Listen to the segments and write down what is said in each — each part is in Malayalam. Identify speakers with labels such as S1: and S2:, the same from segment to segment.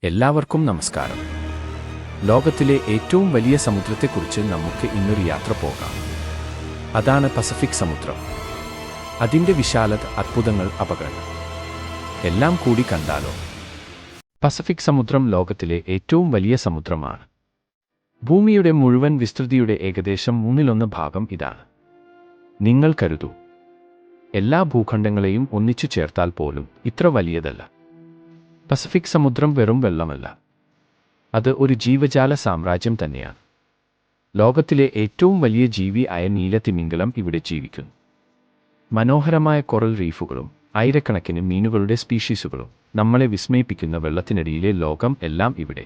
S1: എല്ലാവർക്കും നമസ്കാരം. ലോകത്തിലെ ഏറ്റവും വലിയ സമുദ്രത്തെക്കുറിച്ച് നമുക്ക് ഇന്നൊരു യാത്ര പോകാം. അതാണ് പസഫിക് സമുദ്രം. അതിൻ്റെ വിശാലത, അത്ഭുതങ്ങൾ, അപകടങ്ങൾ എല്ലാം കൂടി കണ്ടാലോ? പസഫിക് സമുദ്രം ലോകത്തിലെ ഏറ്റവും വലിയ സമുദ്രമാണ്. ഭൂമിയുടെ മുഴുവൻ വിസ്തൃതിയുടെ ഏകദേശം 1/3 ഭാഗം ഇതാണ്. നിങ്ങൾ കരുതൂ, എല്ലാ ഭൂഖണ്ഡങ്ങളെയും ഒന്നിച്ചു ചേർത്താൽ പോലും ഇത്ര വലിയതല്ല. പസഫിക് സമുദ്രം വെറും വെള്ളമല്ല, അത് ഒരു ജീവജാല സാമ്രാജ്യം തന്നെയാണ്. ലോകത്തിലെ ഏറ്റവും വലിയ ജീവി ആയ നീലത്തിമിംഗലം ഇവിടെ ജീവിക്കുന്നു. മനോഹരമായ കൊറൽ റീഫുകളും ആയിരക്കണക്കിന് മീനുകളുടെ സ്പീഷീസുകളും നമ്മളെ വിസ്മയിപ്പിക്കുന്ന വെള്ളത്തിനടിയിലെ ലോകം എല്ലാം ഇവിടെ.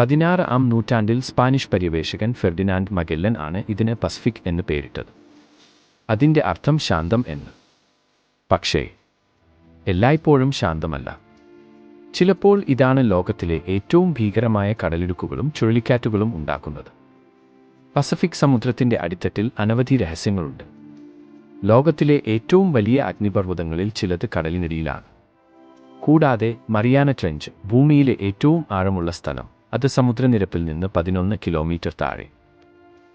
S1: 16-ാം നൂറ്റാണ്ടിൽ സ്പാനിഷ് പര്യവേഷകൻ ഫെർഡിനാൻഡ് മഗെല്ലൻ ആണ് ഇതിന് പസഫിക് എന്ന് പേരിട്ടത്. അതിൻ്റെ അർത്ഥം ശാന്തം എന്ന്. പക്ഷേ എല്ലായ്പ്പോഴും ശാന്തമല്ല. ചിലപ്പോൾ ഇതാണ് ലോകത്തിലെ ഏറ്റവും ഭീകരമായ കടലിടുക്കുകളും ചുഴലിക്കാറ്റുകളും ഉണ്ടാക്കുന്നത്. പസഫിക് സമുദ്രത്തിൻ്റെ അടിത്തട്ടിൽ അനവധി രഹസ്യങ്ങളുണ്ട്. ലോകത്തിലെ ഏറ്റവും വലിയ അഗ്നിപർവ്വതങ്ങളിൽ ചിലത് കടലിനടിയിലാണ്. കൂടാതെ മറിയാന ട്രെഞ്ച്, ഭൂമിയിലെ ഏറ്റവും ആഴമുള്ള സ്ഥലം, അത് സമുദ്രനിരപ്പിൽ നിന്ന് 11 കിലോമീറ്റർ താഴെ.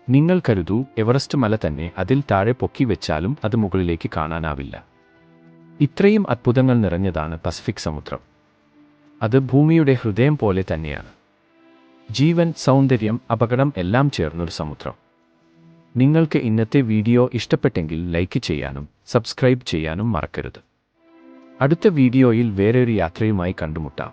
S1: നിങ്ങൾ കരുതൂ, എവറസ്റ്റ് മല തന്നെ അതിൽ താഴെ പൊക്കി വെച്ചാലും അത് മുകളിലേക്ക് കാണാനാവില്ല. ഇത്രയും അത്ഭുതങ്ങൾ നിറഞ്ഞതാണ് പസഫിക് സമുദ്രം. അത് ഭൂമിയുടെ ഹൃദയം പോലെ തന്നെയാണ്. ജീവൻ, സൗന്ദര്യം, അപകടം എല്ലാം ചേർന്നൊരു സമുദ്രം. നിങ്ങൾക്ക് ഇന്നത്തെ വീഡിയോ ഇഷ്ടപ്പെട്ടെങ്കിൽ ലൈക്ക് ചെയ്യാനും സബ്സ്ക്രൈബ് ചെയ്യാനും മറക്കരുത്. അടുത്ത വീഡിയോയിൽ വേറൊരു യാത്രയുമായി കണ്ടുമുട്ടാം.